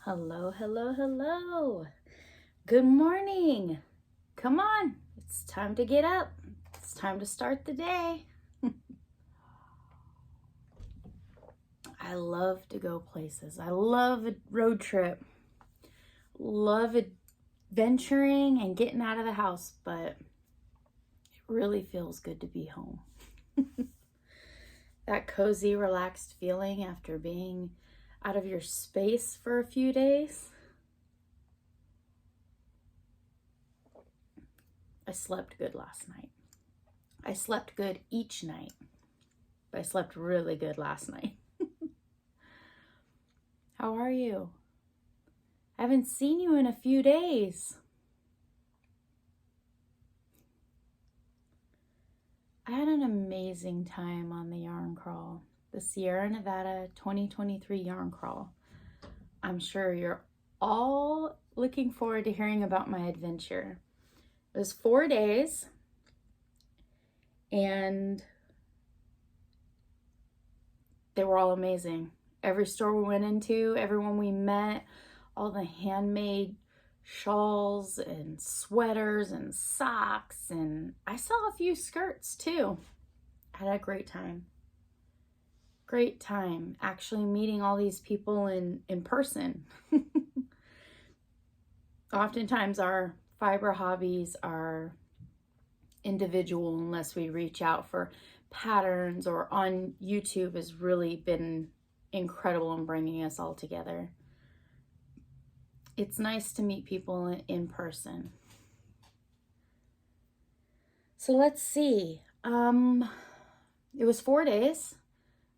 Hello, hello, hello. Good morning. Come on, it's time to get up. It's time to start the day. I love to go places. I love a road trip. Love adventuring and getting out of the house, but it really feels good to be home. That cozy, relaxed feeling after being out of your space for a few days. I slept good last night. I slept good each night, but I slept really good last night. How are you? I haven't seen you in a few days. I had an amazing time on the yarn crawl, the Sierra Nevada 2023 yarn crawl. I'm sure you're all looking forward to hearing about my adventure. It was 4 days, and they were all amazing. Every store we went into, everyone we met, all the handmade shawls and sweaters and socks, and I saw a few skirts too. I had a great time. Great time actually meeting all these people in person. Oftentimes our fiber hobbies are individual unless we reach out for patterns, or on YouTube has really been incredible in bringing us all together. It's nice to meet people in person. So let's see. It was 4 days.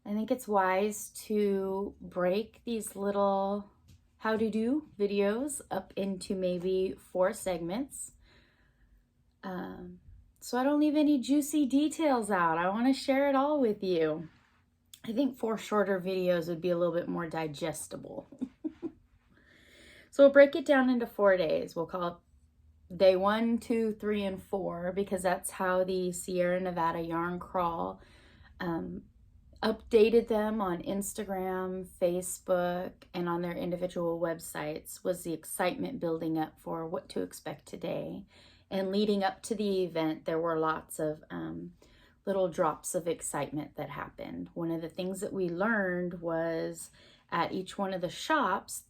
I think it's wise to break these little how-to-do videos up into maybe 4 segments. So I don't leave any juicy details out. I want to share it all with you. I think 4 shorter videos would be a little bit more digestible. So we'll break it down into 4 days. We'll call it day 1, 2, 3, and 4, because that's how the Sierra Nevada Yarn Crawl updated them on Instagram, Facebook, and on their individual websites, was the excitement building up for what to expect today. And leading up to the event, there were lots of little drops of excitement that happened. One of the things that we learned was at each one of the shops,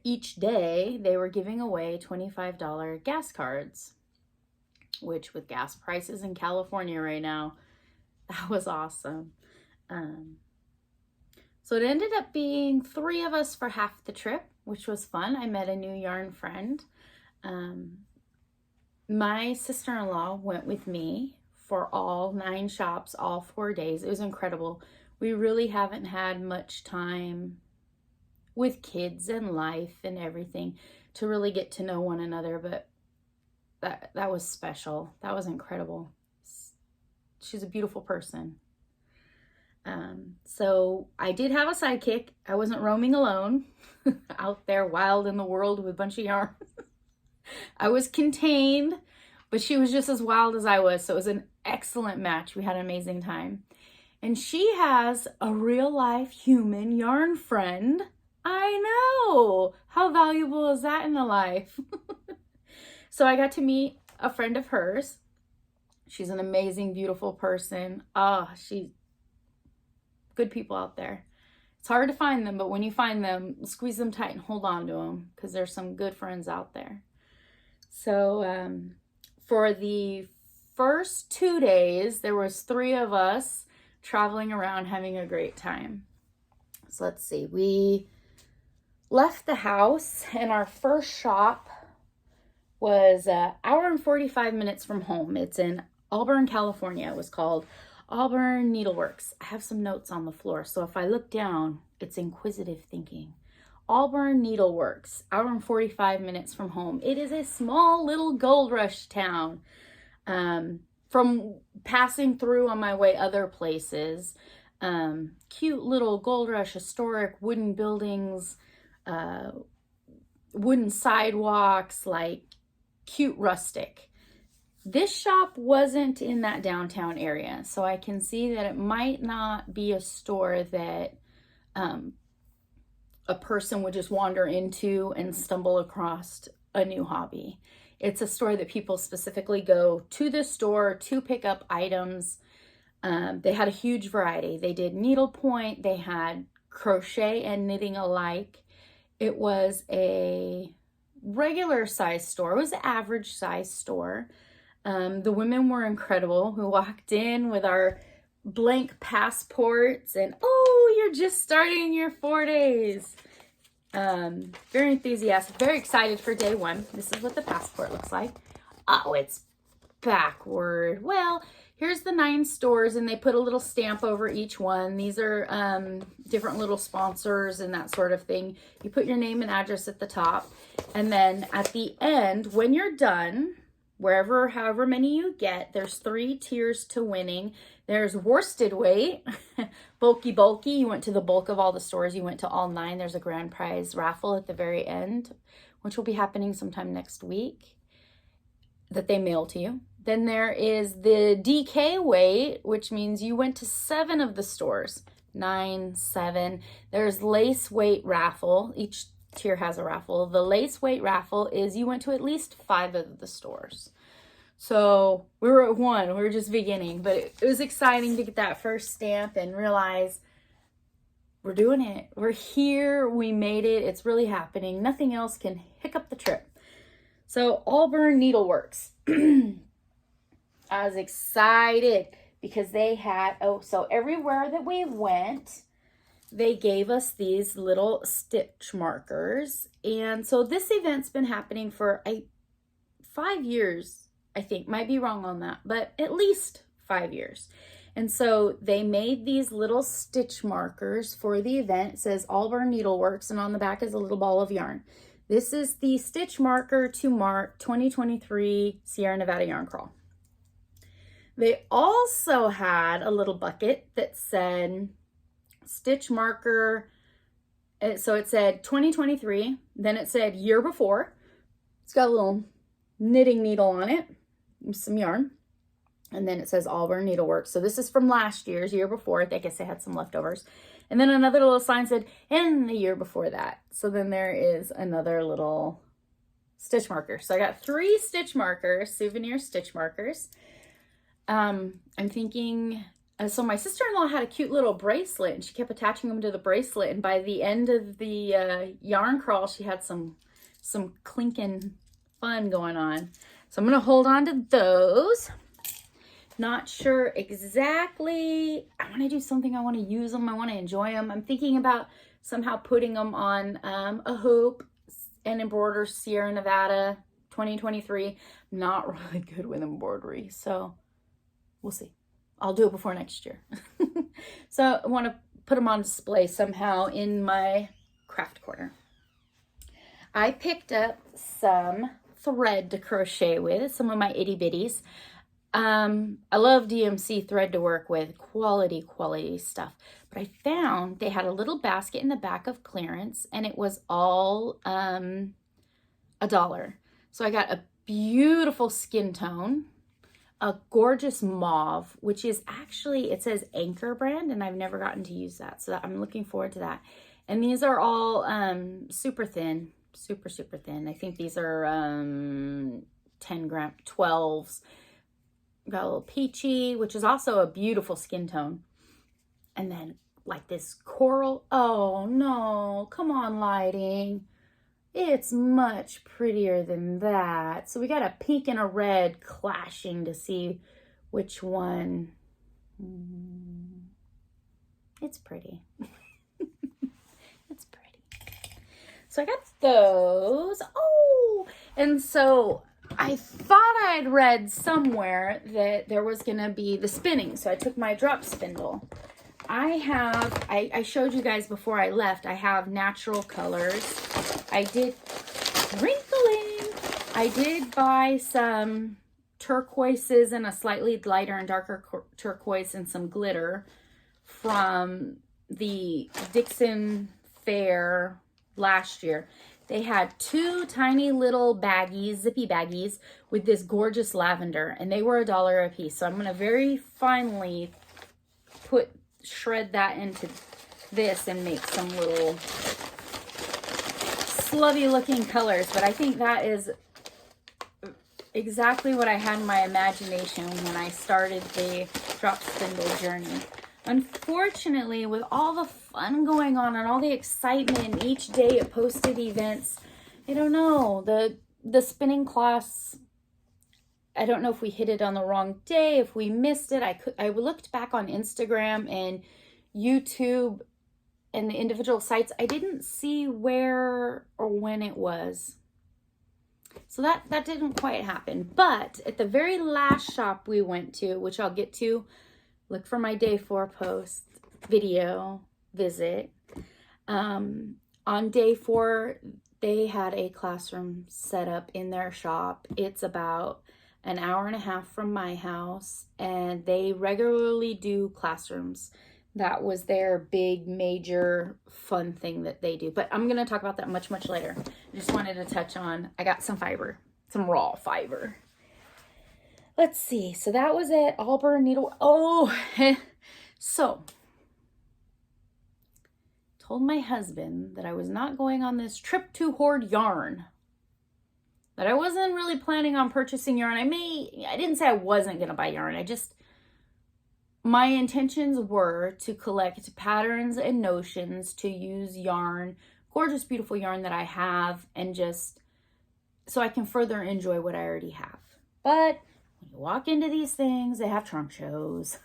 each day, they were giving away $25 gas cards, which with gas prices in California right now, that was awesome. So it ended up being 3 of us for half the trip, which was fun. I met a new yarn friend. My sister-in-law went with me for all 9 shops, all 4 days. It was incredible. We really haven't had much time with kids and life and everything to really get to know one another, but that was special. That was incredible. She's a beautiful person. So I did have a sidekick. I wasn't roaming alone out there wild in the world with a bunch of yarn. I was contained, but she was just as wild as I was. So it was an excellent match. We had an amazing time. And she has a real life human yarn friend. I know. How valuable is that in a life? So I got to meet a friend of hers. She's an amazing, beautiful person. She's good people out there. It's hard to find them, but when you find them, squeeze them tight and hold on to them, because there's some good friends out there. So for the first 2 days, there was 3 of us traveling around having a great time. So let's see. We left the house, and our first shop was an hour and 45 minutes from home. It's in Auburn, California. It was called Auburn Needleworks. I have some notes on the floor, so if I look down, it's inquisitive thinking. Auburn Needleworks, hour and 45 minutes from home. It is a small little gold rush town. From passing through on my way other places, cute little gold rush historic wooden buildings, wooden sidewalks, like cute rustic. This shop wasn't in that downtown area, so I can see that it might not be a store that a person would just wander into and stumble across a new hobby. It's a store that people specifically go to the store to pick up items. They had a huge variety. They did needlepoint, they had crochet and knitting alike. It was a regular size store. It was an average size store. The women were incredible. We walked in with our blank passports and, oh, you're just starting your 4 days. Very enthusiastic, very excited for day one. This is what the passport looks like. Oh, it's backward. Well, here's the 9 stores, and they put a little stamp over each one. These are different little sponsors and that sort of thing. You put your name and address at the top, and then at the end, when you're done, however many you get, there's 3 tiers to winning. There's worsted weight, bulky. You went to the bulk of all the stores. You went to all 9. There's a grand prize raffle at the very end, which will be happening sometime next week, that they mail to you. Then there is the DK weight, which means you went to 7 of the stores. 9, 7. There's lace weight raffle. Each tier has a raffle. The lace weight raffle is you went to at least 5 of the stores. So we were at 1. We were just beginning, but it was exciting to get that first stamp and realize we're doing it. We're here. We made it. It's really happening. Nothing else can hiccup the trip. So Auburn Needleworks. I was excited because they had, so everywhere that we went, they gave us these little stitch markers. And so this event's been happening for 5 years, I think. Might be wrong on that, but at least 5 years. And so they made these little stitch markers for the event. It says Auburn Needleworks, and on the back is a little ball of yarn. This is the stitch marker to mark 2023 Sierra Nevada Yarn Crawl. They also had a little bucket that said stitch marker. So it said 2023, then it said year before. It's got a little knitting needle on it, some yarn, and then it says Auburn Needleworks. So this is from last year before. I guess they had some leftovers. And then another little sign said, and the year before that. So then there is another little stitch marker. So I got 3 stitch markers, souvenir stitch markers. I'm thinking, so my sister-in-law had a cute little bracelet, and she kept attaching them to the bracelet. And by the end of the yarn crawl, she had some clinking fun going on. So I'm going to hold on to those. Not sure exactly. I want to do something. I want to use them. I want to enjoy them. I'm thinking about somehow putting them on a hoop and embroider Sierra Nevada 2023. I'm not really good with embroidery, so we'll see. I'll do it before next year. So I want to put them on display somehow in my craft corner. I picked up some thread to crochet with, some of my itty bitties. I love DMC thread to work with, quality stuff. But I found they had a little basket in the back of clearance, and it was all $1. So I got a beautiful skin tone, a gorgeous mauve, which is actually, it says Anchor brand, and I've never gotten to use that. So I'm looking forward to that. And these are all super thin, super thin. I think these are 10 gram 12s. Got a little peachy, which is also a beautiful skin tone. And then like this coral. Oh no, come on, lighting. It's much prettier than that. So we got a pink and a red clashing to see which one. It's pretty. It's pretty. So I got those. Oh, and so I thought I'd read somewhere that there was going to be the spinning. So I took my drop spindle. I showed you guys before I left, I have natural colors. I did buy some turquoises and a slightly lighter and darker turquoise and some glitter from the Dixon Fair last year. They had 2 tiny little baggies, zippy baggies, with this gorgeous lavender, and they were $1 a piece. So I'm going to very finely shred that into this and make some little slutty looking colors, but I think that is exactly what I had in my imagination when I started the drop spindle journey. Unfortunately, with all the fun going on and all the excitement, each day it posted events, I don't know, the spinning class, I don't know if we hit it on the wrong day, if we missed it. I looked back on Instagram and YouTube and the individual sites. I didn't see where or when it was. So that didn't quite happen. But at the very last shop we went to, which I'll get to, look for my day 4 post video visit. On day 4, they had a classroom set up in their shop. It's about an hour and a half from my house, and they regularly do classrooms. That was their big, major, fun thing that they do. But I'm going to talk about that much, much later. I just wanted to touch on, I got some fiber, some raw fiber. Let's see. So that was it. Auburn Needle. Oh, so told my husband that I was not going on this trip to hoard yarn. That I wasn't really planning on purchasing yarn. I didn't say I wasn't going to buy yarn. My intentions were to collect patterns and notions to use yarn, gorgeous, beautiful yarn that I have, and just so I can further enjoy what I already have. But when you walk into these things, they have trunk shows.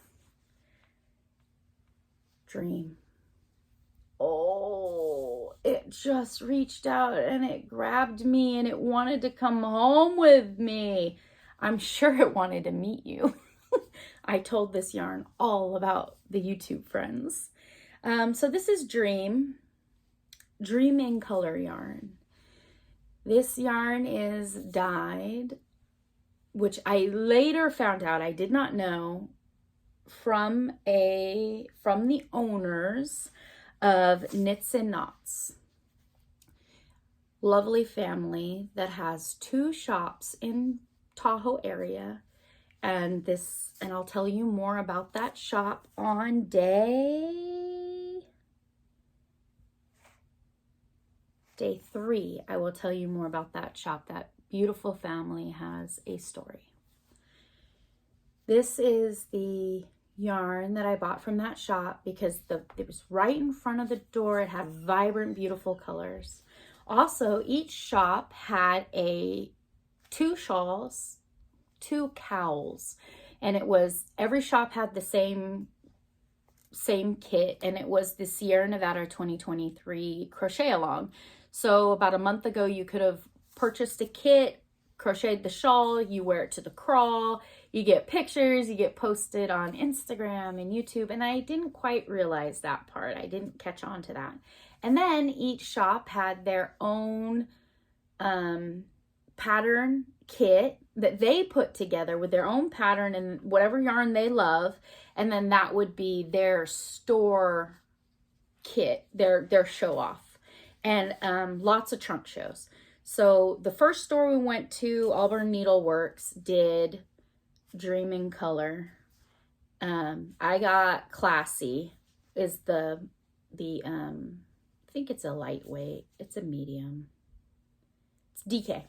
Dream. Oh, it just reached out and it grabbed me and it wanted to come home with me. I'm sure it wanted to meet you. I told this yarn all about the YouTube friends. So this is Dream in Color yarn. This yarn is dyed, which I later found out, I did not know, from the owners of Knits and Knots. Lovely family that has 2 shops in Tahoe area. And I'll tell you more about that shop on day 3. I will tell you more about that shop. That beautiful family has a story. This is the yarn that I bought from that shop because it was right in front of the door. It had vibrant, beautiful colors. Also, each shop had 2 shawls, 2 cowls, and every shop had the same kit, and it was the Sierra Nevada 2023 crochet along. So about a month ago, you could have purchased a kit, crocheted the shawl, you wear it to the crawl, you get pictures, you get posted on Instagram and YouTube, and I didn't quite realize that part. I didn't catch on to that. And then each shop had their own pattern kit that they put together with their own pattern and whatever yarn they love, and then that would be their store kit, their show off, and lots of trunk shows. So the first store we went to, Auburn Needle Works, did Dream in Color. I got Classy, is the I think it's a lightweight, it's a medium, it's DK.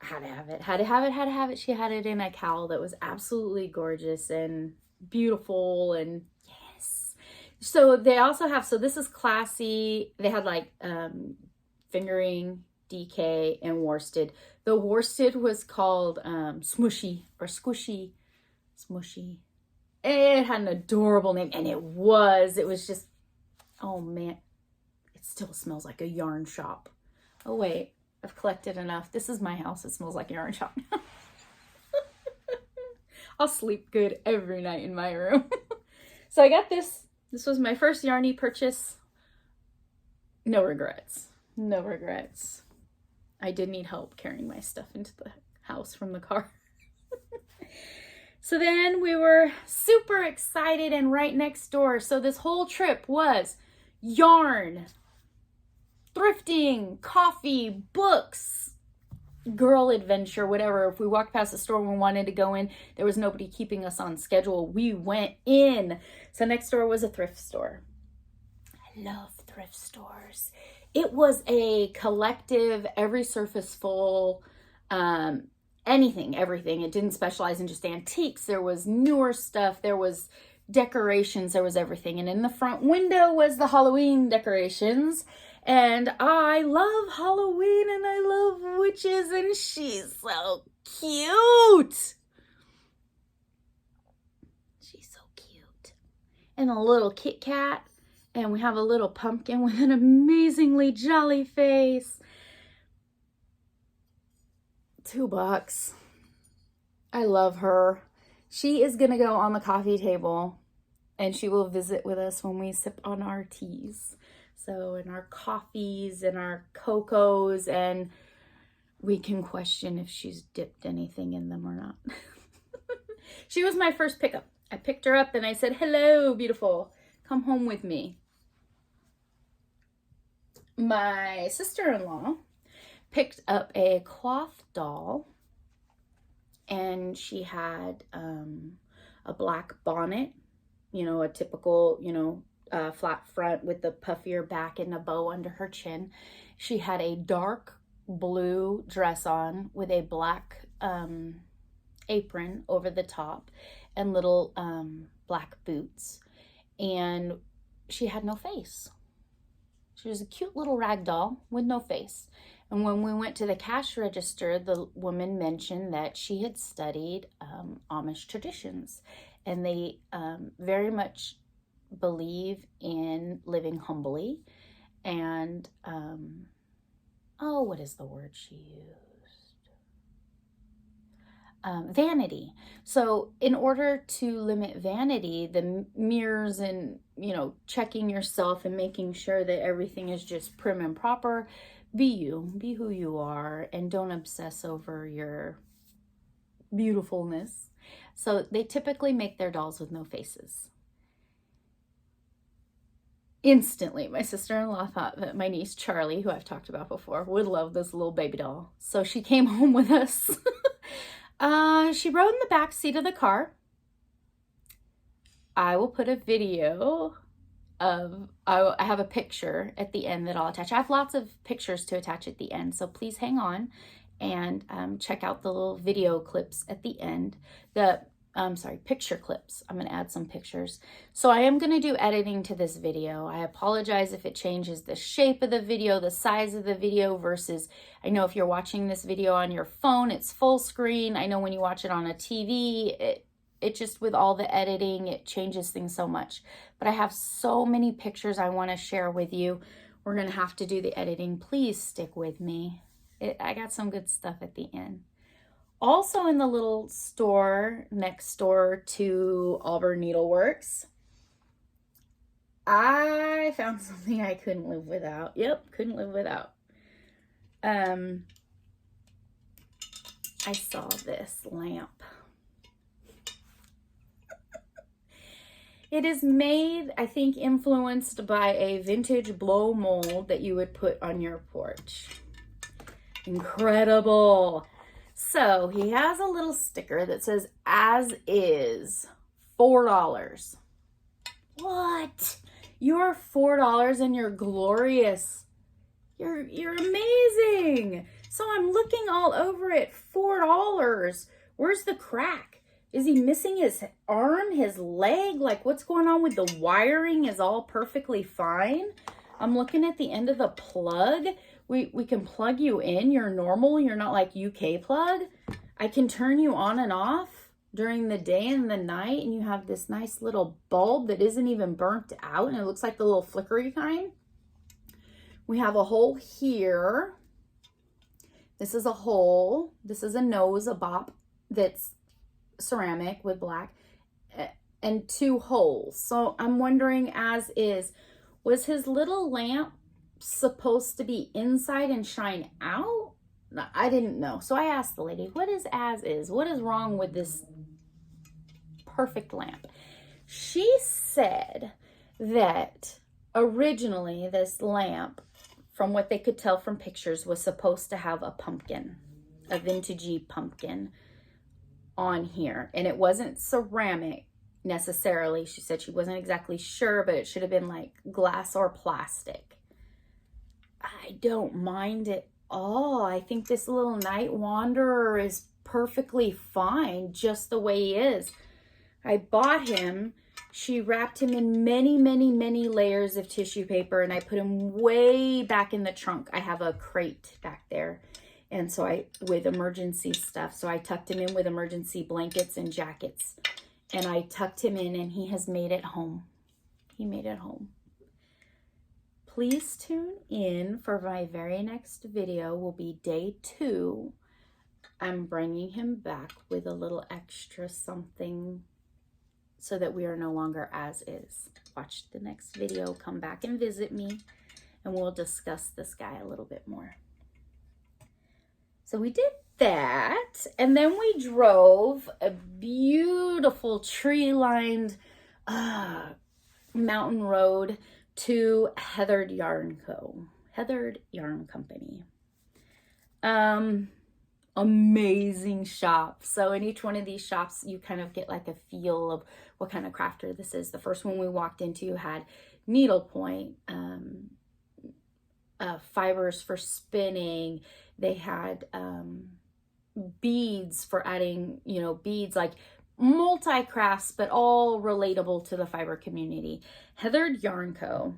Had to have it. She had it in a cowl that was absolutely gorgeous and beautiful, and yes. So they also have, so this is Classy. They had like fingering, DK, and worsted. The worsted was called Smushy or Squishy, Smushy. It had an adorable name, and it was just, oh man, it still smells like a yarn shop. Oh wait. I've collected enough. This is my house. It smells like a yarn shop now. I'll sleep good every night in my room. So I got this. This was my first yarny purchase. No regrets. No regrets. I did need help carrying my stuff into the house from the car. So then we were super excited and right next door. So this whole trip was yarn, thrifting, coffee, books, girl adventure, whatever. If we walked past the store and we wanted to go in, there was nobody keeping us on schedule. We went in. So next door was a thrift store. I love thrift stores. it was a collective, every surface full, anything, everything. It didn't specialize in just antiques. There was newer stuff. There was decorations. There was everything. And in the front window was the Halloween decorations. And I love Halloween and I love witches, and she's so cute. She's so cute. And a little Kit Kat. And we have a little pumpkin with an amazingly jolly face. $2. I love her. She is going to go on the coffee table and she will visit with us when we sip on our teas. So in our coffees and our cocos, and we can question if she's dipped anything in them or not. She was my first pickup. I picked her up and I said, hello, beautiful. Come home with me. My sister-in-law picked up a cloth doll, and she had a black bonnet, you know, a typical, you know, flat front with the puffier back and a bow under her chin. She had a dark blue dress on with a black apron over the top and little black boots, and she had no face. She was a cute little rag doll with no face. And when we went to the cash register, the woman mentioned that she had studied Amish traditions, and they very much believe in living humbly and, oh, what is the word she used? Vanity. So in order to limit vanity, the mirrors and, you know, checking yourself and making sure that everything is just prim and proper, be you, be who you are, and don't obsess over your beautifulness. So they typically make their dolls with no faces. Instantly, my sister-in-law thought that my niece Charlie, who I've talked about before, would love this little baby doll. So she came home with us. She rode in the back seat of the car. I will put a video of, I have a picture at the end that I'll attach. I have lots of pictures to attach at the end, so please hang on and check out the little video clips at the end. Picture clips. I'm going to add some pictures. So I am going to do editing to this video. I apologize if it changes the shape of the video, the size of the video versus, I know if you're watching this video on your phone, it's full screen. I know when you watch it on a TV, it just, with all the editing, it changes things so much. But I have so many pictures I want to share with you. We're going to have to do the editing. Please stick with me. I got some good stuff at the end. Also in the little store next door to Auburn Needleworks, I found something I couldn't live without. Yep, couldn't live without. I saw this lamp. It is made, I think, influenced by a vintage blow mold that you would put on your porch. Incredible. So he has a little sticker that says, as is, $4. What? You're $4 and you're glorious. You're amazing. So I'm looking all over it. $4. Where's the crack? Is he missing his arm, his leg? Like, what's going on with the wiring? Is all perfectly fine? I'm looking at the end of the plug. We can plug you in. You're normal. You're not like UK plug. I can turn you on and off during the day and the night, and you have this nice little bulb that isn't even burnt out, and it looks like the little flickery kind. We have a hole here. This is a hole. This is a nose, a bop that's ceramic with black, and 2 holes. So I'm wondering, as is, was his little lamp supposed to be inside and shine out? I didn't know. So I asked the lady, what is as is? What is wrong with this perfect lamp? She said that originally this lamp, from what they could tell from pictures, was supposed to have a pumpkin, a vintagey pumpkin on here. And it wasn't ceramic necessarily. She said she wasn't exactly sure, but it should have been like glass or plastic. I don't mind at all. I think this little night wanderer is perfectly fine just the way he is. I bought him. She wrapped him in many, many, many layers of tissue paper, and I put him way back in the trunk. I have a crate back there, and so with emergency stuff. So I tucked him in with emergency blankets and jackets, and I tucked him in, and he has made it home. He made it home. Please tune in for my very next video. Will be day 2. I'm bringing him back with a little extra something so that we are no longer as is. Watch the next video, come back and visit me, and we'll discuss this guy a little bit more. So we did that, and then we drove a beautiful tree-lined mountain road to Heathered Yarn Co. Heathered Yarn Company. Amazing shop. So in each one of these shops, you kind of get like a feel of what kind of crafter this is. The first one we walked into had needlepoint, fibers for spinning. They had beads for adding, beads, like multi-crafts, but all relatable to the fiber community. Heathered Yarn Co.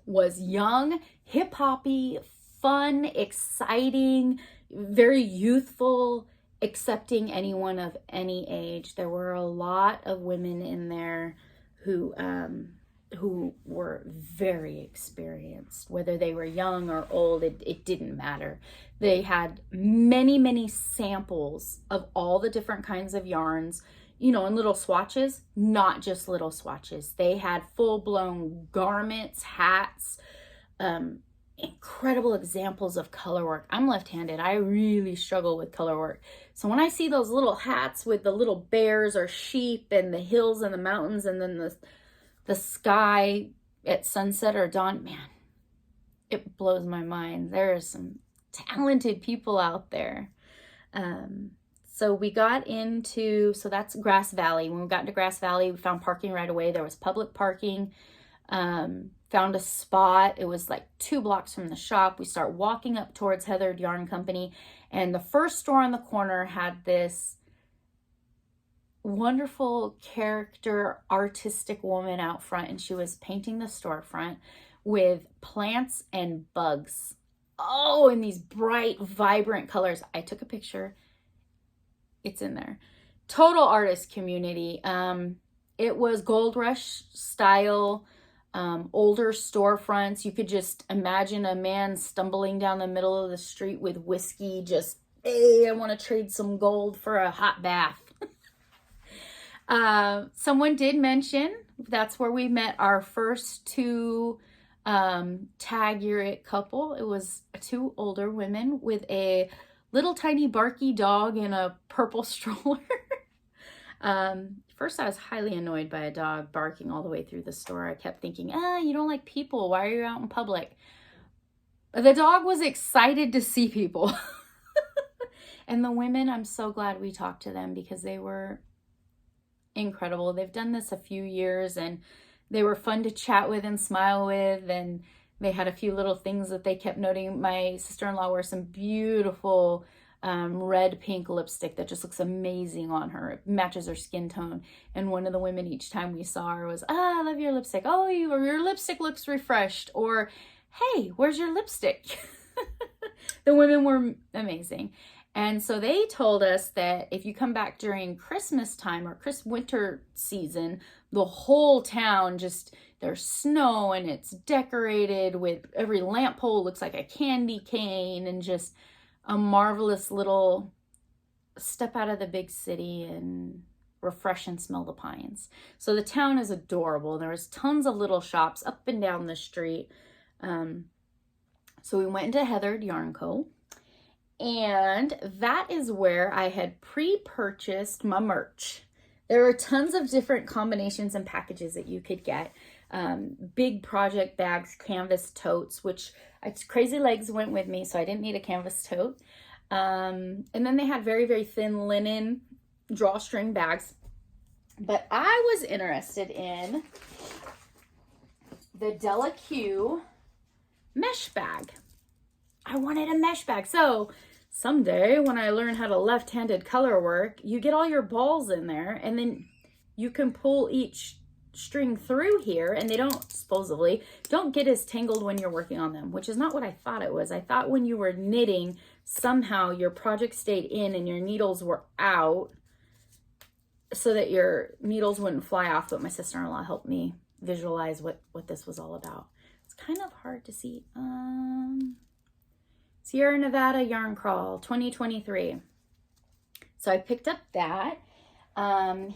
was young, hip-hoppy, fun, exciting, very youthful, accepting anyone of any age. There were a lot of women in there who were very experienced, whether they were young or old, it didn't matter. They had many, many samples of all the different kinds of yarns, in little swatches, not just little swatches. They had full-blown garments, hats, incredible examples of color work. I'm left-handed. I really struggle with color work. So when I see those little hats with the little bears or sheep and the hills and the mountains and then the sky at sunset or dawn, man, it blows my mind. There are some talented people out there. So we got into, so that's Grass Valley. When we got into Grass Valley, we found parking right away. There was public parking. Found a spot. It was like 2 blocks from the shop. We start walking up towards Heathered Yarn Company, and the first store on the corner had this wonderful character artistic woman out front, and she was painting the storefront with plants and bugs. Oh, in these bright, vibrant colors. I took a picture. It's in there. Total artist community. It was Gold Rush style, older storefronts. You could just imagine a man stumbling down the middle of the street with whiskey, just, hey, I want to trade some gold for a hot bath. Someone did mention that's where we met our first 2 Tag Your It couple. It was 2 older women with a little tiny barky dog in a purple stroller. First, I was highly annoyed by a dog barking all the way through the store. I kept thinking, you don't like people. Why are you out in public? The dog was excited to see people. And the women, I'm so glad we talked to them because they were incredible. They've done this a few years and they were fun to chat with and smile with, and they had a few little things that they kept noting. My sister-in-law wears some beautiful red pink lipstick that just looks amazing on her. It matches her skin tone. And one of the women, each time we saw her, was, I love your lipstick. Oh, your lipstick looks refreshed. Or, hey, where's your lipstick? The women were amazing. And so they told us that if you come back during Christmas time or winter season, the whole town there's snow and it's decorated with every lamp pole looks like a candy cane, and just a marvelous little step out of the big city and refresh and smell the pines. So the town is adorable. There was tons of little shops up and down the street. So we went into Heathered Yarn Co. And that is where I had pre-purchased my merch. There are tons of different combinations and packages that you could get. Big project bags, canvas totes, which Crazy Legs went with me, so I didn't need a canvas tote. And then they had very, very thin linen drawstring bags. But I was interested in the Della Q mesh bag. I wanted a mesh bag. So someday when I learn how to left-handed color work, you get all your balls in there and then you can pull each string through here and they don't, supposedly, don't get as tangled when you're working on them, which is not what I thought it was. I thought when you were knitting, somehow your project stayed in and your needles were out so that your needles wouldn't fly off, but my sister-in-law helped me visualize what this was all about. It's kind of hard to see. Sierra Nevada Yarn Crawl 2023. So I picked up that.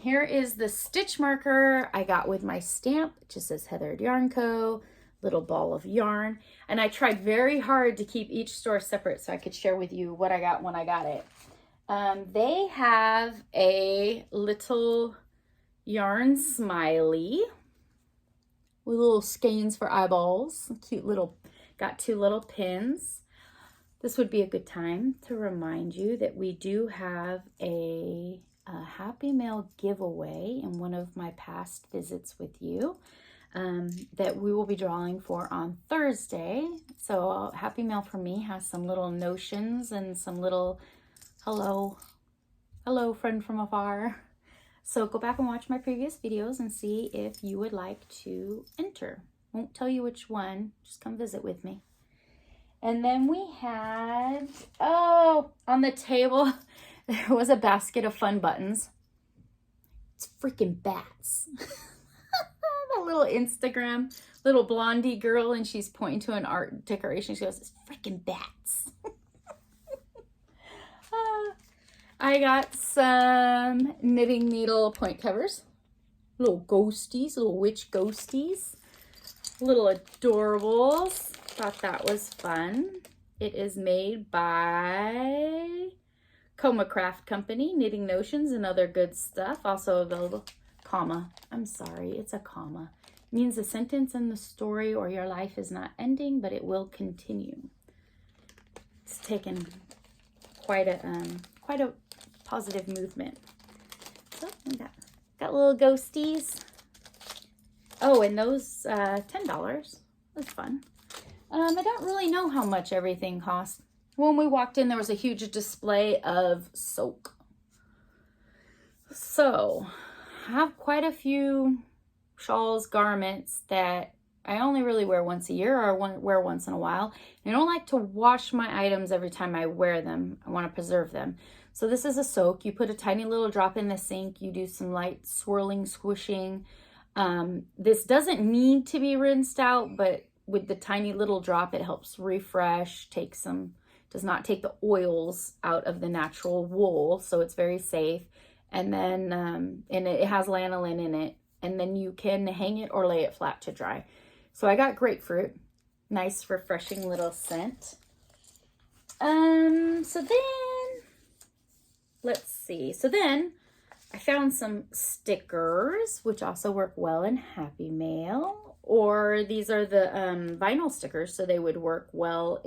Here is the stitch marker I got with my stamp. It just says Heather Yarn Co. Little ball of yarn. And I tried very hard to keep each store separate so I could share with you what I got when I got it. They have a little yarn smiley with little skeins for eyeballs. Cute little, got 2 little pins. This would be a good time to remind you that we do have a Happy Mail giveaway in one of my past visits with you that we will be drawing for on Thursday. So Happy Mail for me has some little notions and some little hello friend from afar. So go back and watch my previous videos and see if you would like to enter. Won't tell you which one, just come visit with me. And then we had, oh, on the table, there was a basket of fun buttons. It's freaking bats. The little Instagram, little blondie girl, and she's pointing to an art decoration. She goes, it's freaking bats. I got some knitting needle point covers. Little ghosties, little witch ghosties. Little adorables. Thought that was fun. It is made by Coma Craft Company, Knitting Notions and other good stuff. Also available, comma, I'm sorry, it's a comma. It means a sentence in the story or your life is not ending, but it will continue. It's taken quite a positive movement. So we got little ghosties. Oh, and those $10. That's fun. I don't really know how much everything cost. When we walked in, there was a huge display of soak. So I have quite a few shawls, garments that I only really wear once a year or wear once in a while. I don't like to wash my items every time I wear them. I want to preserve them. So this is a soak. You put a tiny little drop in the sink. You do some light swirling, squishing. This doesn't need to be rinsed out, but with the tiny little drop, it helps refresh, does not take the oils out of the natural wool, so it's very safe. And then, and it has lanolin in it, and then you can hang it or lay it flat to dry. So I got grapefruit, nice refreshing little scent. So then, let's see. So then I found some stickers, which also work well in Happy Mail. Or these are the vinyl stickers, so they would work well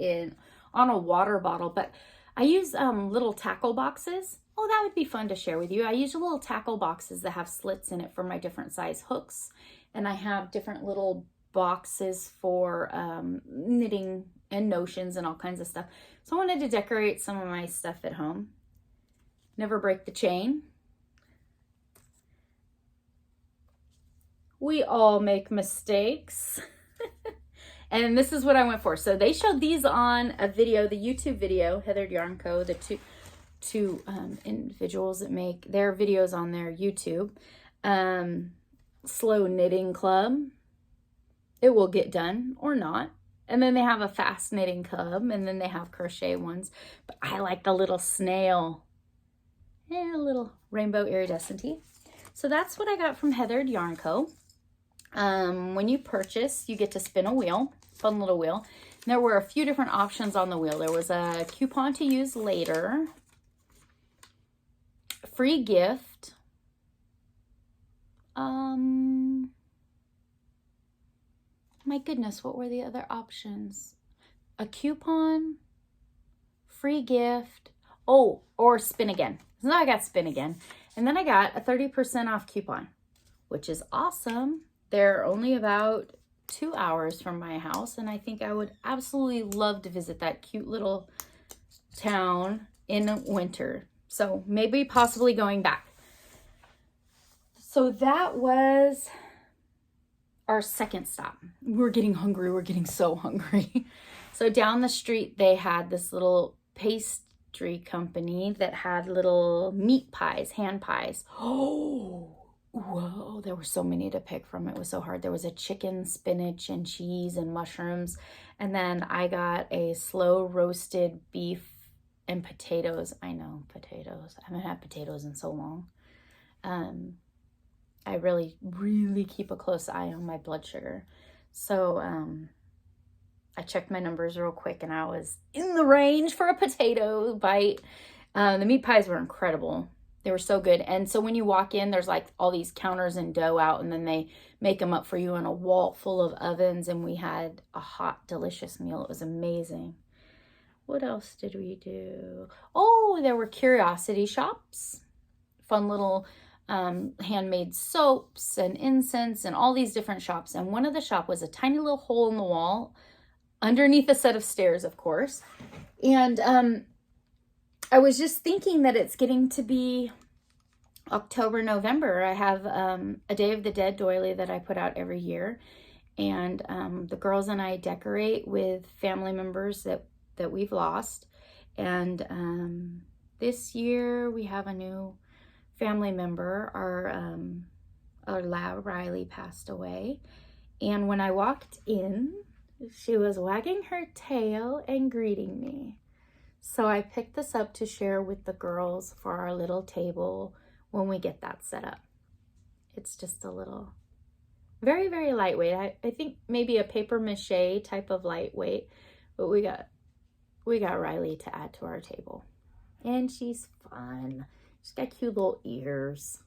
on a water bottle. But I use little tackle boxes. Oh, that would be fun to share with you. I use little tackle boxes that have slits in it for my different size hooks. And I have different little boxes for knitting and notions and all kinds of stuff. So I wanted to decorate some of my stuff at home. Never break the chain. We all make mistakes. And this is what I went for. So they showed these on a video, the YouTube video, Heather Yarn Co., the two individuals that make their videos on their YouTube. Slow Knitting Club. It will get done or not. And then they have a fast knitting club, and then they have crochet ones. But I like the little snail. And a little rainbow iridescent-y. So that's what I got from Heather Yarn Co. When you purchase, you get to spin a wheel, fun little wheel. And there were a few different options on the wheel. There was a coupon to use later, free gift, my goodness, what were the other options? A coupon, free gift, oh, or spin again. So now I got spin again. And then I got a 30% off coupon, which is awesome. They're only about 2 hours from my house, and I think I would absolutely love to visit that cute little town in winter. So maybe possibly going back. So that was our second stop. We're getting hungry. We're getting so hungry. So down the street, they had this little pastry company that had little meat pies, hand pies. Oh, whoa, there were so many to pick from. It was so hard. There was a chicken, spinach, and cheese and mushrooms. And then I got a slow roasted beef and potatoes. I know, potatoes. I haven't had potatoes in so long. I really, really keep a close eye on my blood sugar. So I checked my numbers real quick, and I was in the range for a potato bite. The meat pies were incredible. They were so good. And so when you walk in, there's like all these counters and dough out, and then they make them up for you in a wall full of ovens. And we had a hot, delicious meal. It was amazing. What else did we do? Oh, there were curiosity shops. Fun little handmade soaps and incense and all these different shops. And one of the shop was a tiny little hole in the wall underneath a set of stairs, of course. And I was just thinking that it's getting to be October, November. I have a Day of the Dead doily that I put out every year. And the girls and I decorate with family members that we've lost. And this year we have a new family member. Our lab Riley passed away, and when I walked in, she was wagging her tail and greeting me. So I picked this up to share with the girls for our little table when we get that set up. It's just a little, very, very lightweight. I think maybe a paper mache type of lightweight, but we got Riley to add to our table, and she's fun. She's got cute little ears.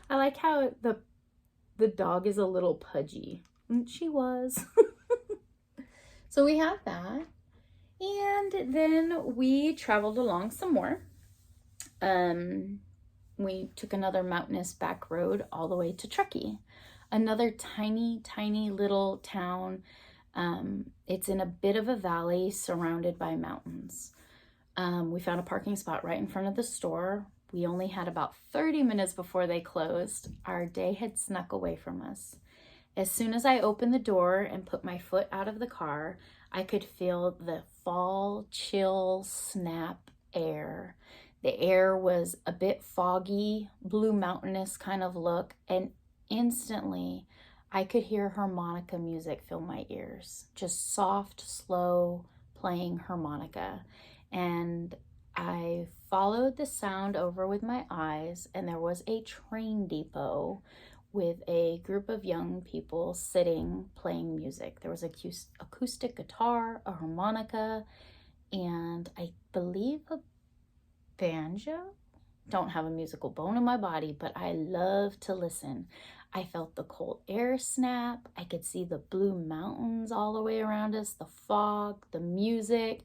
I like how the dog is a little pudgy. She was. So we have that. And then we traveled along some more. We took another mountainous back road all the way to Truckee. Another tiny, tiny little town. It's in a bit of a valley surrounded by mountains. We found a parking spot right in front of the store. We only had about 30 minutes before they closed. Our day had snuck away from us. As soon as I opened the door and put my foot out of the car, I could feel the fall chill snap air. The air was a bit foggy, blue mountainous kind of look, and instantly I could hear harmonica music fill my ears. Just soft, slow playing harmonica. And I followed the sound over with my eyes, and there was a train depot with a group of young people sitting playing music. There was an acoustic guitar, a harmonica, and I believe a banjo. Don't have a musical bone in my body, but I love to listen. I felt the cold air snap. I could see the blue mountains all the way around us, the fog, the music.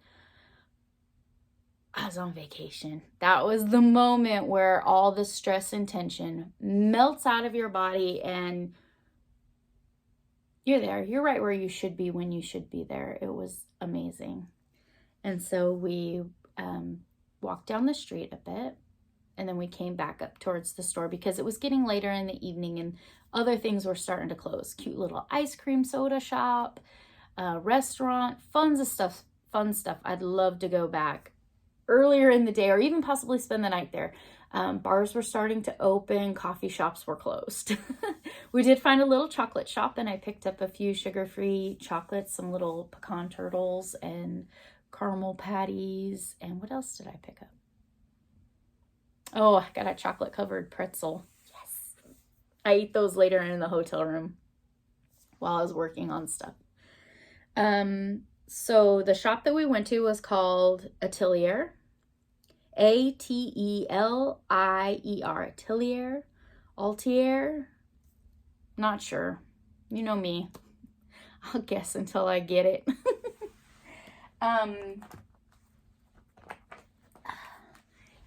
I was on vacation. That was the moment where all the stress and tension melts out of your body, and you're there. You're right where you should be when you should be there. It was amazing. And so we walked down the street a bit, and then we came back up towards the store because it was getting later in the evening and other things were starting to close. Cute little ice cream soda shop, restaurant, fun stuff. I'd love to go back earlier in the day or even possibly spend the night there. Bars were starting to open, coffee shops were closed. We did find a little chocolate shop, and I picked up a few sugar-free chocolates, some little pecan turtles and caramel patties. And what else did I pick up? Oh, I got a chocolate covered pretzel. Yes. I ate those later in the hotel room while I was working on stuff. So the shop that we went to was called Atelier. Atelier. Atelier. Not sure. You know me. I'll guess until I get it.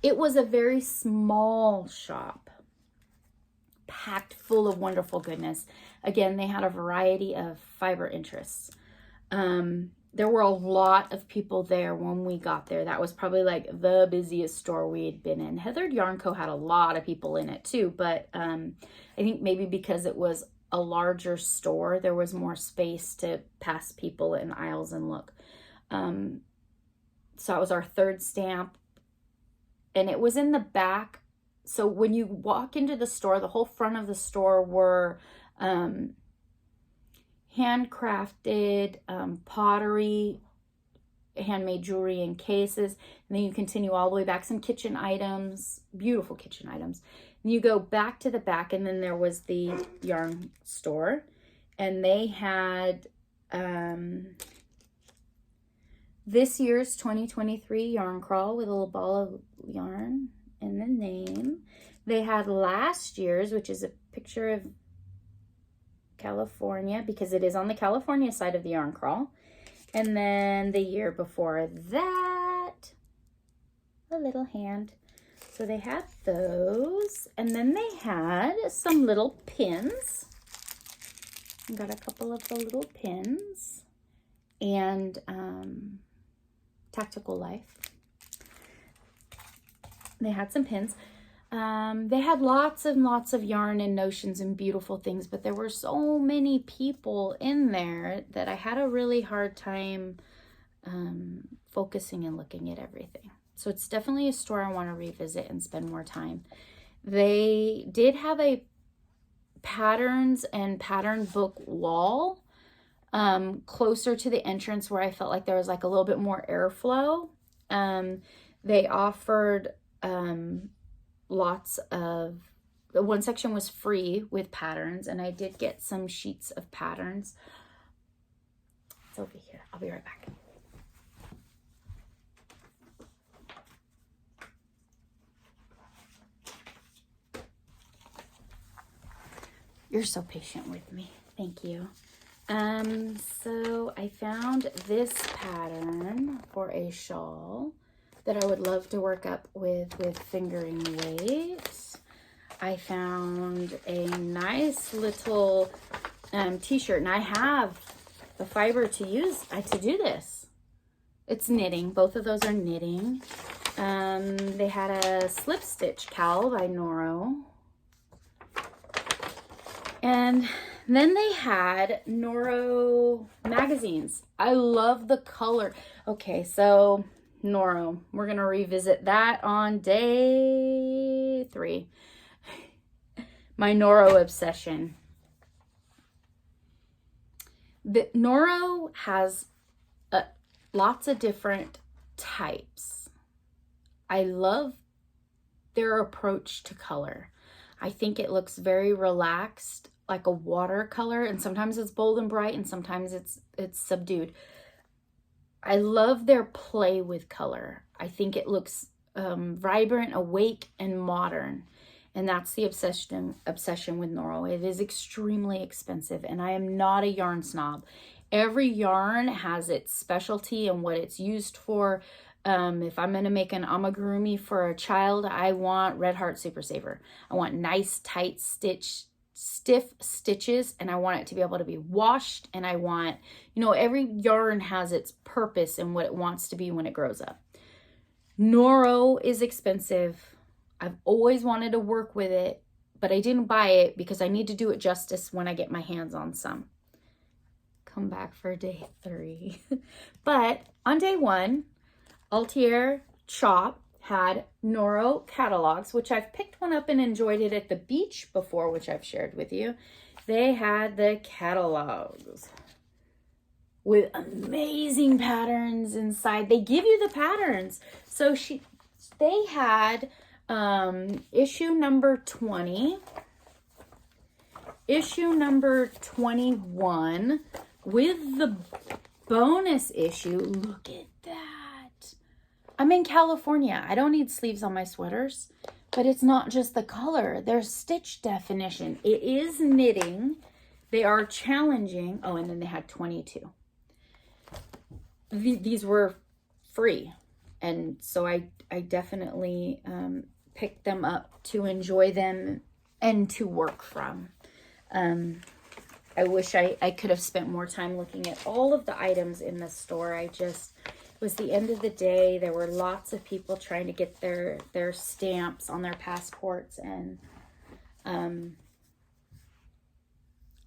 It was a very small shop, packed full of wonderful goodness. Again, they had a variety of fiber interests. There were a lot of people there when we got there. That was probably like the busiest store we had been in. Heathered Yarn Co. had a lot of people in it too, but I think maybe because it was a larger store, there was more space to pass people in aisles and look. So it was our third stamp, and it was in the back. So when you walk into the store, the whole front of the store were handcrafted pottery, handmade jewelry in cases. And then you continue all the way back, some kitchen items, beautiful kitchen items. And you go back to the back, and then there was the yarn store. And they had this year's 2023 yarn crawl with a little ball of yarn in the name. They had last year's, which is a picture of California, because it is on the California side of the yarn crawl. And then the year before that, a little hand. So they had those. And then they had some little pins. I got a couple of the little pins. And Tactical Life. They had some pins. They had lots and lots of yarn and notions and beautiful things, but there were so many people in there that I had a really hard time focusing and looking at everything. So it's definitely a store I want to revisit and spend more time. They did have a patterns and pattern book wall closer to the entrance where I felt like there was like a little bit more airflow. They offered lots of, one section was free with patterns, and I did get some sheets of patterns. It's over here. I'll be right back. You're so patient with me. Thank you. So I found this pattern for a shawl that I would love to work up with fingering weights. I found a nice little t-shirt, and I have the fiber to use to do this. It's knitting. Both of those are knitting. They had a slip stitch cowl by Noro. And then they had Noro magazines. I love the color. Okay, so Noro, we're going to revisit that on day 3. My Noro obsession. The Noro has lots of different types. I love their approach to color. I think it looks very relaxed, like a watercolor, and sometimes it's bold and bright, and sometimes it's subdued. I love their play with color. I think it looks vibrant, awake, and modern. And that's the obsession with Noro. It is extremely expensive, and I am not a yarn snob. Every yarn has its specialty and what it's used for. If I'm going to make an amigurumi for a child, I want Red Heart Super Saver. I want nice, tight stiff stitches, and I want it to be able to be washed, and I want, every yarn has its purpose and what it wants to be when it grows up. Noro is expensive. I've always wanted to work with it, but I didn't buy it because I need to do it justice when I get my hands on some. Come back for day 3. But on day 1, Atelier shop had Noro catalogs, which I've picked one up and enjoyed it at the beach before, which I've shared with you. They had the catalogs with amazing patterns inside. They give you the patterns. So they had issue number 20, issue number 21 with the bonus issue. Look at that. I'm in California. I don't need sleeves on my sweaters, but it's not just the color. There's stitch definition. It is knitting. They are challenging. Oh, and then they had 22. These were free. And so I definitely picked them up to enjoy them and to work from. I wish I could have spent more time looking at all of the items in the store. It was the end of the day. There were lots of people trying to get their stamps on their passports, and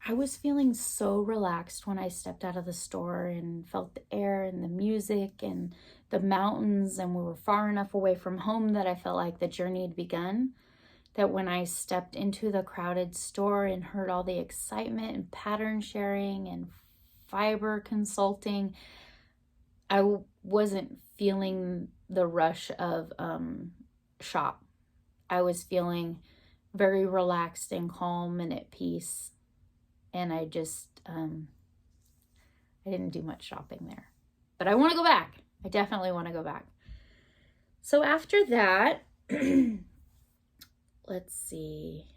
I was feeling so relaxed when I stepped out of the store and felt the air and the music and the mountains, and we were far enough away from home that I felt like the journey had begun. That when I stepped into the crowded store and heard all the excitement and pattern sharing and fiber consulting, I wasn't feeling the rush of shop. I was feeling very relaxed and calm and at peace. And I just, I didn't do much shopping there. But I want to go back. I definitely want to go back. So after that, let's see.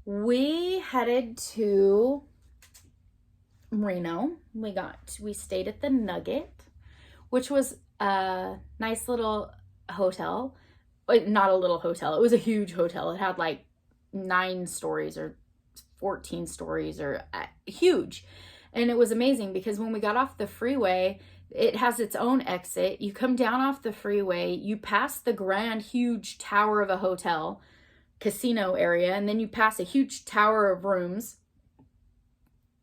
We headed to Reno. We stayed at the Nugget, which was a nice little hotel. Not a little hotel. It was a huge hotel. It had like 9 stories or 14 stories or huge. And it was amazing because when we got off the freeway, it has its own exit. You come down off the freeway, you pass the grand, huge tower of a hotel, casino area, and then you pass a huge tower of rooms,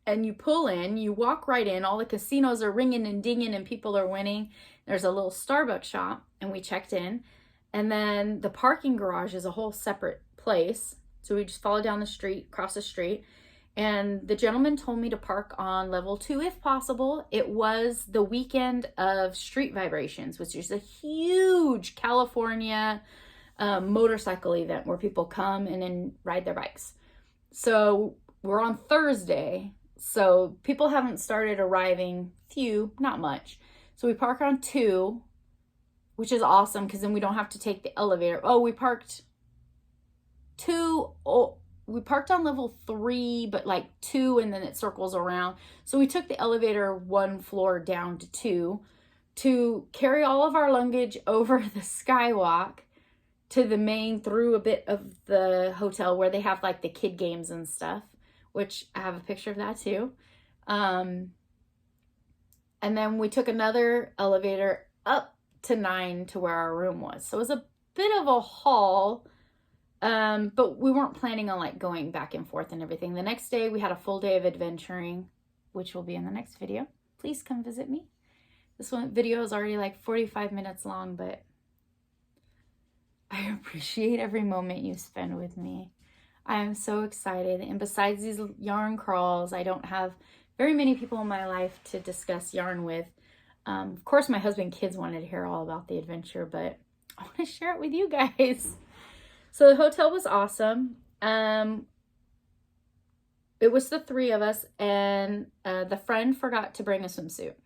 and you pull in, you walk right in. All the casinos are ringing and dinging and people are winning. There's a little Starbucks shop, and we checked in. And then the parking garage is a whole separate place. So we just followed down the street, across the street. And the gentleman told me to park on level 2 if possible. It was the weekend of Street Vibrations, which is a huge California motorcycle event where people come and then ride their bikes. So we're on Thursday. So people haven't started arriving, few, not much. So we park on 2, which is awesome because then we don't have to take the elevator. Oh, we parked on level 3, but like 2, and then it circles around. So we took the elevator 1 floor down to 2 to carry all of our luggage over the skywalk to the main, through a bit of the hotel where they have like the kid games and stuff, which I have a picture of that too. And then we took another elevator up to 9 to where our room was. So it was a bit of a haul. But we weren't planning on like going back and forth and everything. The next day we had a full day of adventuring, which will be in the next video. Please come visit me. This video is already like 45 minutes long, but I appreciate every moment you spend with me. I am so excited. And besides these yarn crawls, I don't have very many people in my life to discuss yarn with. Of course, my husband and kids wanted to hear all about the adventure, but I want to share it with you guys. So the hotel was awesome. It was the 3 of us, and the friend forgot to bring a swimsuit,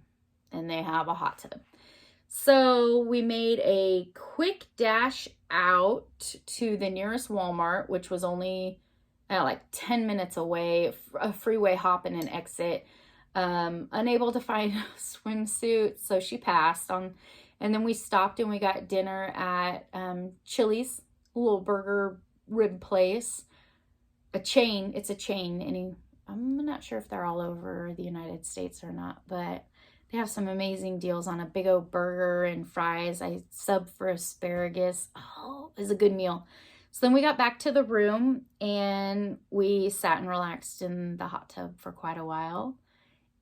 and they have a hot tub. So we made a quick dash out to the nearest Walmart, which was only like 10 minutes away, a freeway hop and an exit. Unable to find a swimsuit, so she passed on. And then we stopped and we got dinner at Chili's, a little burger rib place. It's a chain. I'm not sure if they're all over the United States or not, but they have some amazing deals on a big old burger and fries. I subbed for asparagus. Oh, it was a good meal. So then we got back to the room and we sat and relaxed in the hot tub for quite a while.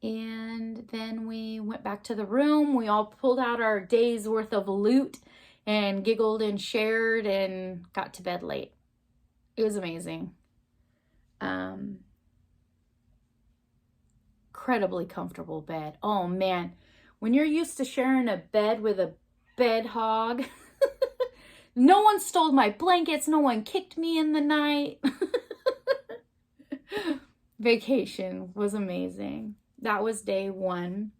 And then we went back to the room. We all pulled out our day's worth of loot and giggled and shared and got to bed late. It was amazing. Incredibly comfortable bed. Oh man, when you're used to sharing a bed with a bed hog, no one stole my blankets, no one kicked me in the night. Vacation was amazing. That was day 1.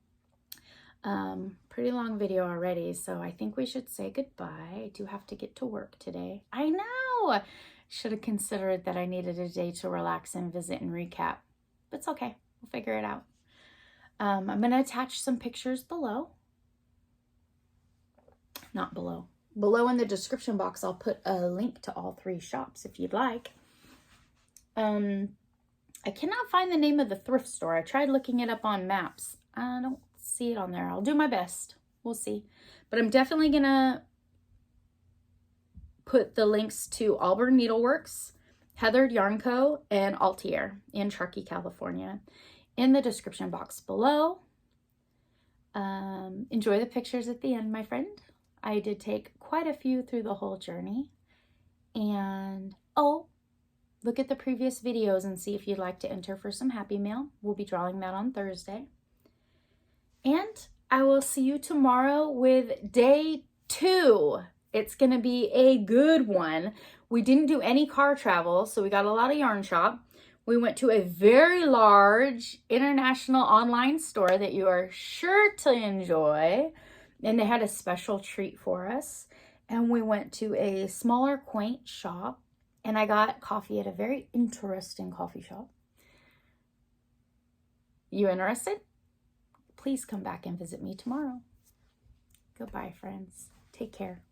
Pretty long video already, so I think we should say goodbye. I do have to get to work today. I know! Should have considered that I needed a day to relax and visit and recap. But it's okay. We'll figure it out. I'm going to attach some pictures below. Not below. Below in the description box, I'll put a link to all 3 shops if you'd like. I cannot find the name of the thrift store. I tried looking it up on maps. I don't see it on there. I'll do my best. We'll see. But I'm definitely going to put the links to Auburn Needleworks, Heathered Yarn Co., and Altair in Truckee, California in the description box below. Enjoy the pictures at the end, my friend. I did take quite a few through the whole journey. And, oh, look at the previous videos and see if you'd like to enter for some Happy Mail. We'll be drawing that on Thursday. And I will see you tomorrow with day 2. It's going to be a good one. We didn't do any car travel, so we got a lot of yarn shop. We went to a very large international online store that you are sure to enjoy. And they had a special treat for us. And we went to a smaller, quaint shop. And I got coffee at a very interesting coffee shop. You interested? Please come back and visit me tomorrow. Goodbye, friends. Take care.